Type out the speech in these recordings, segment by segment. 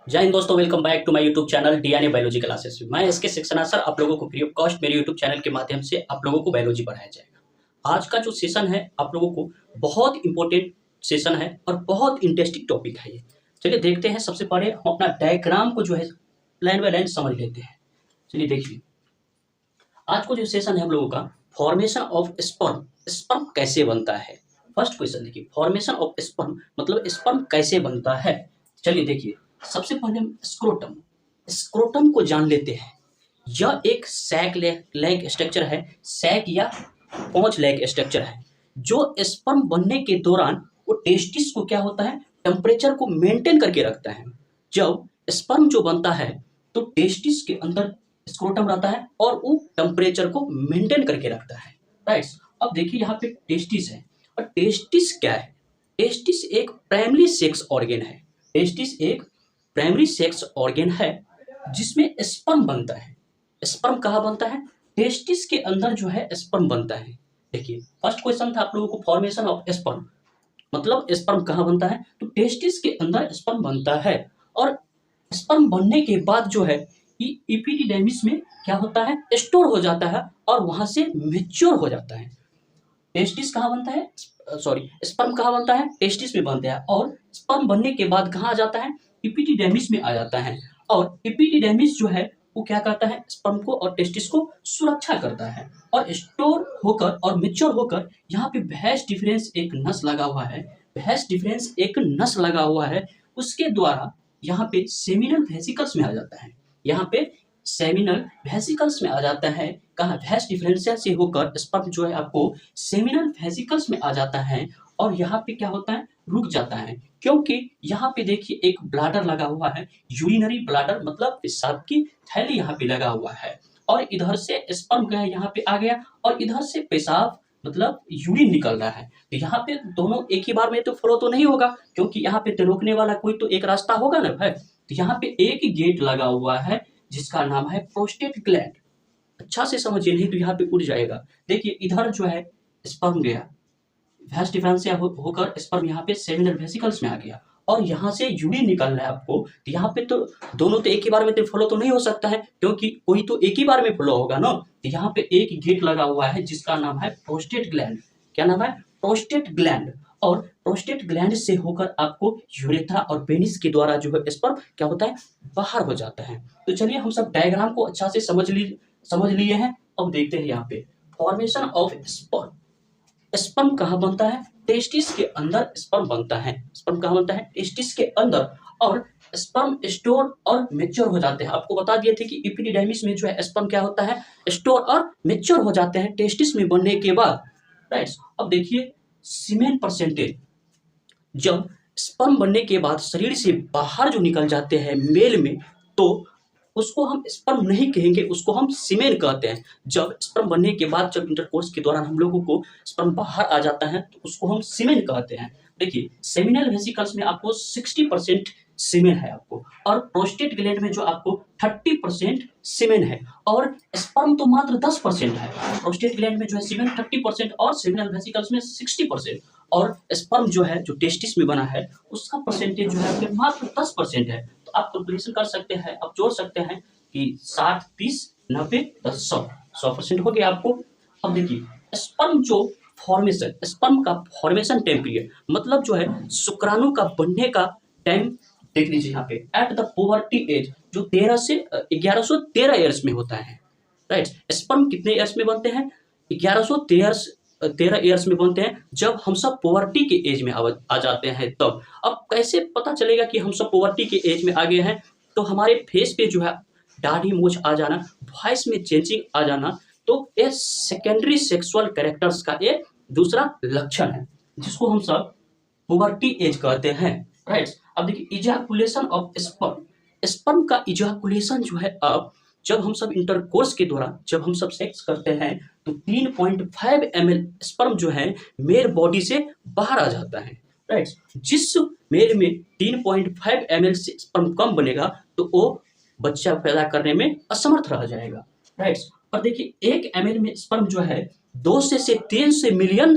जय हिंद दोस्तों, welcome back to my YouTube channel DNA biology classes. मैं इसके शिक्षण सर आप लोगों को फ्री ऑफ कॉस्ट मेरे यूट्यूब चैनल के माध्यम से आप लोगों को बायोलॉजी पढ़ाया जाएगा। आज का जो सेशन है आप लोगों को बहुत इंपॉर्टेंट सेशन है और बहुत इंटरेस्टिंग टॉपिक है ये। चलिए देखते हैं। सबसे पहले हम अपना डायग्राम को जो है लाइन बाय लाइन समझ लेते हैं। चलिए देखिए, आज को जो सेशन है हम लोगों का फॉर्मेशन ऑफ स्पर्म। स्पर्म कैसे बनता है। फर्स्ट क्वेश्चन देखिए, फॉर्मेशन ऑफ स्पर्म मतलब स्पर्म कैसे बनता है। चलिए देखिए, सबसे पहले हम स्क्रोटम स्क्रोटम को जान लेते हैं। यह एक सैक लेग स्ट्रक्चर है, सैक या पहुंच लेग स्ट्रक्चर है, जो स्पर्म बनने के दौरान वो टेस्टिस को क्या होता है, टेम्परेचर को मेंटेन करके रखता है। जब स्पर्म जो बनता है तो टेस्टिस के अंदर स्क्रोटम रहता है और वो टेम्परेचर को मेंटेन करके रखता है। राइट। अब देखिए यहाँ पे टेस्टिस है, और टेस्टिस क्या है। टेस्टिस एक प्राइमरी सेक्स ऑर्गन है। टेस्टिस एक प्राइमरी सेक्स ऑर्गन है जिसमें स्पर्म बनता है। स्पर्म कहाँ बनता है, टेस्टिस के अंदर जो है स्पर्म बनता है। देखिए फर्स्ट क्वेश्चन था आप लोगों को फॉर्मेशन ऑफ स्पर्म मतलब स्पर्म कहाँ बनता है, तो टेस्टिस के अंदर स्पर्म बनता है। और स्पर्म बनने के बाद जो है एपिडिडर्मिस में क्या होता है, स्टोर हो जाता है और वहां से मेच्योर हो जाता है। टेस्टिस कहाँ बनता है, सॉरी स्पर्म कहाँ बनता है, टेस्टिस में बनता है। और स्पर्म बनने के बाद कहाँ आ जाता है, एपिडिडर्मिस में आ जाता है। और एपिडिडर्मिस जो है वो क्या करता है, स्पर्म को और टेस्टिस को सुरक्षा करता है और स्टोर होकर और मेच्योर होकर यहाँ पे भैंस डिफरेंस एक नस लगा हुआ है। भैंस डिफरेंस एक नस लगा हुआ है, उसके द्वारा यहाँ पे सेमिनल वेसिकल्स में आ जाता है। यहाँ पे सेमिनल वेसिकल्स में आ जाता है। कहाँ, भैंस डिफरेंशिया से होकर स्पर्म जो है आपको सेमिनल वेसिकल्स में आ जाता है और यहाँ पे क्या होता है, रुक जाता है। क्योंकि यहाँ पे देखिए एक ब्लाडर लगा हुआ है, यूरिनरी ब्लाडर मतलब पेशाब की थैली यहाँ पे लगा हुआ है। और इधर से स्पर्म गया यहाँ पे आ गया और इधर से पेशाब मतलब यूरिन निकल रहा है। तो यहाँ पे दोनों एक ही बार में तो फ्लो तो नहीं होगा, क्योंकि यहाँ पे तो रोकने वाला कोई तो एक रास्ता होगा ना भाई। तो यहाँ पे एक ही गेट लगा हुआ है जिसका नाम है प्रोस्टेट ग्लैंड। अच्छा से समझिए, नहीं तो यहाँ पे उड़ जाएगा। देखिए इधर जो है स्पर्म गया, भैंस डिफरेंशिया होकर स्पर्म यहाँ पे सेमिनल वेसिकल्स में आ गया और यहाँ से यूरिन निकल रहा है आपको। तो यहाँ पे तो दोनों तो एक ही बार में तो फ्लो तो नहीं हो सकता है, क्योंकि कोई तो एक ही बार में फ्लो होगा ना। तो यहाँ पे एक गेट लगा हुआ है जिसका नाम है प्रोस्टेट ग्लैंड। क्या नाम है, प्रोस्टेट ग्लैंड। और प्रोस्टेट ग्लैंड से होकर आपको यूरेथ्रा और पेनिस के द्वारा जो है स्पर्म क्या होता है, बाहर हो जाता है। तो चलिए हम सब डायग्राम को अच्छा से समझ लिए हैं। अब देखते हैं यहाँ पे फॉर्मेशन ऑफ स्पर्म। स्पर्म कहाँ बनता है, टेस्टिस के अंदर स्पर्म बनता है। स्पर्म कहाँ बनता है, टेस्टिस के अंदर। और स्पर्म स्टोर और मेच्योर हो जाते हैं। आपको बता दिए थे कि एपिडिडर्मिस में जो है स्पर्म क्या होता है, स्टोर और मेच्योर हो जाते हैं टेस्टिस में बनने के बाद। राइट। अब देखिए सीमेन परसेंटेज, जब स्पर्म बनने के बाद शरीर से बाहर जो निकल जाते हैं मेल में, तो उसको हम स्पर्म नहीं कहेंगे, उसको हम सीमेन कहते हैं। जब स्पर्म बनने के बाद जब इंटरकोर्स के दौरान हम लोगों को स्पर्म बाहर आ जाता है तो उसको हम सीमेन कहते हैं। देखिए सेमिनल वेसिकल्स में आपको 60% सीमेन है आपको, और प्रोस्टेट ग्लैंड में जो आपको 30% सीमेन है, और स्पर्म तो मात्र 10% है। प्रोस्टेट ग्लैंड में जो है सीमेन 30% और सेमिनल वेसिकल्स में 60%। और स्पर्म जो है जो टेस्टिस में बना है उसका परसेंटेज जो है मात्र 10% है। तो आप कैलकुलेशन कर सकते हैं, आप जोड़ सकते हैं कि 60 30 90 10 100% हो गया आपको। अब देखिए स्पर्म जो फॉर्मेशन, स्पर्म का फॉर्मेशन टाइम पीरियड मतलब जो है शुक्राणु का बनने का टाइम देख लीजिए यहाँ पे एट द पुबर्टी एज, जो 13 से 1113 ईयर्स में होता है। राइट। स्पर्म कितने ईयर्स में बनते हैं, 1113 ईयर्स में बनते हैं, जब हम सब पोवर्टी के एज में आ जाते हैं तब। अब कैसे पता चलेगा कि हम सब पोवर्टी के एज में आ गए हैं, तो हमारे फेस पे जो है दाढ़ी मूछ आ जाना, वॉइस में चेंजिंग आ जाना, तो ये सेकेंडरी सेक्सुअल कैरेक्टर्स का ये दूसरा लक्षण है, जिसको हम सब पुबर्टी एज कहते हैं। राइट। अब देखिए इजाकुलेशन ऑफ स्पर्म। स्पर्म का इजाकुलेशन जो है, अब जब हम सब इंटरकोर्स के दौरान जब हम सब सेक्स करते हैं तो 3.5 ml स्पर्म जो है मेल बॉडी से बाहर आ जाता है। राइट। जिस मेल में 3.5 ml से स्पर्म कम बनेगा तो वो बच्चा पैदा करने में असमर्थ रह जाएगा। राइट। और देखिए 1 ml में स्पर्म जो है 2 से 3 से मिलियन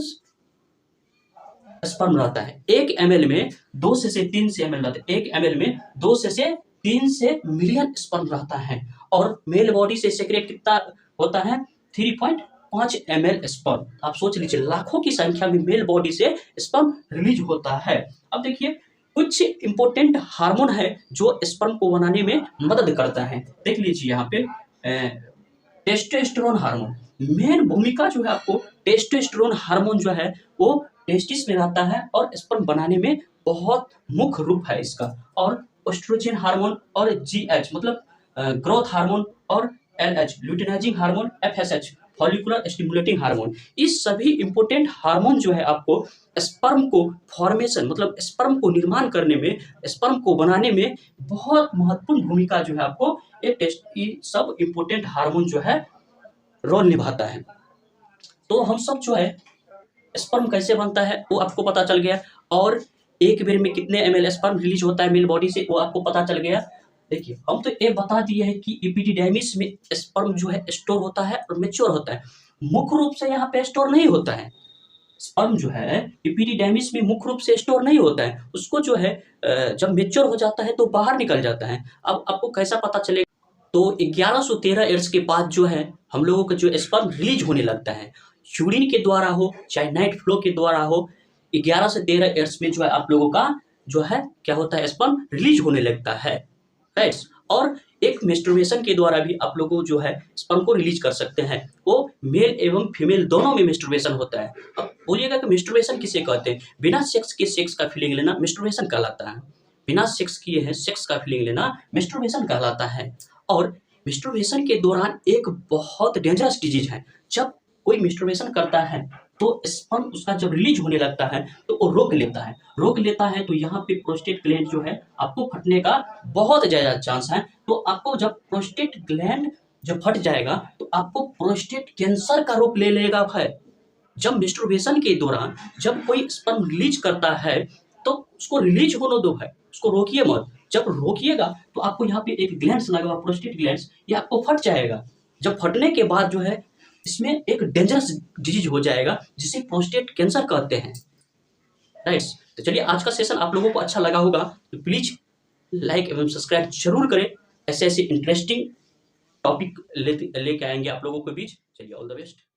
स्पर्म रहता है। 1 ml में 2 से 3 से ml रहता है। 1 ml में 2 से 3 से मिलियन स्पर्म रहता है और मेल बॉडी से सेक्रेट कितना होता है 3.5 ml स्पर्म। आप सोच लीजिए लाखों की संख्या में मेल बॉडी से स्पर्म रिलीज होता है। अब देखिए कुछ इंपॉर्टेंट हार्मोन है जो स्पर्म को बनाने में मदद करता है। देख लीजिए यहाँ पे टेस्टोस्टेरोन हार्मोन मेन भूमिका जो है आपको टेस्टोस्टेरोन हार्मोन जो है वो टेस्टिस में रहता है और स्पर्म बनाने में बहुत मुख्य रूप है इसका। और एस्ट्रोजन हार्मोन और जीएच मतलब ग्रोथ हार्मोन और LH luteinizing hormone, FSH follicular stimulating hormone, इस सभी इंपॉर्टेंट हार्मोन जो है आपको स्पर्म को फॉर्मेशन मतलब स्पर्म को निर्माण करने में, स्पर्म को बनाने में बहुत महत्वपूर्ण भूमिका जो है आपको ये सब इंपॉर्टेंट हार्मोन जो है रोल निभाता है। तो हम सब जो है स्पर्म कैसे बनता है वो आपको पता चल गया और एक बेर में कितने ml स्पर्म रिलीज होता है मेल बॉडी से वो आपको पता चल गया। देखिए हम तो ये बता दिए हैं कि एपिडिडाइमिस में स्पर्म जो है स्टोर होता है और मैच्योर होता है। मुख्य रूप से यहाँ पे स्टोर नहीं होता है स्पर्म जो है एपिडिडाइमिस में मुख्य रूप से स्टोर नहीं होता है, उसको जो है जब मैच्योर हो जाता है तो बाहर निकल जाता है। अब आपको कैसा पता चलेगा? तो 1113 एड्स के बाद जो है हम लोगों का जो स्पर्म रिलीज होने लगता है, यूरिन के द्वारा हो चाहे नाइट फ्लो के द्वारा हो, 11 से 13 एड्स में जो है आप लोगों का जो है क्या होता है स्पर्म रिलीज होने लगता है, राइट। और एक मेस्टुर्बेशन के द्वारा भी आप लोगों जो है स्पर्म को रिलीज कर सकते हैं, वो मेल एवं फीमेल दोनों में मेस्टुर्बेशन होता है। अब बोलिएगा कि मेस्टुर्बेशन किसे कहते हैं? बिना सेक्स के सेक्स का फीलिंग लेना मेस्टुर्बेशन कहलाता है। बिना सेक्स किए हैं सेक्स का फीलिंग लेना मेस्टुर्बेशन कहलाता है। और मेस्टुर्बेशन के दौरान एक बहुत डेंजरस डिजीज है, जब कोई मेस्टुर्बेशन करता है तो स्पर्म उसका जब रिलीज होने लगता है तो वो रोक लेता है तो यहाँ पे प्रोस्टेट ग्लैंड जो है आपको फटने का बहुत ज़्यादा चांस है। तो आपको जब प्रोस्टेट ग्लैंड जब फट जाएगा तो आपको प्रोस्टेट कैंसर का रूप ले लेगा भाई। जब मेस्टुर्बेशन के दौरान जब कोई स्पर्म रिलीज करता है तो उसको रिलीज होने दो भाई, उसको रोकिए मत। जब रोकिएगा तो आपको यहाँ पे एक ग्लैंड्स लगा हुआ प्रोस्टेट ग्लैंड्स, ये आपको फट जाएगा। जब फटने के बाद जो है इसमें एक डेंजरस डिजीज हो जाएगा जिसे प्रोस्टेट कैंसर कहते हैं, राइट। तो चलिए आज का सेशन आप लोगों को अच्छा लगा होगा तो प्लीज लाइक एवं सब्सक्राइब जरूर करें। ऐसे इंटरेस्टिंग टॉपिक लेके आएंगे आप लोगों के बीच। चलिए ऑल द बेस्ट।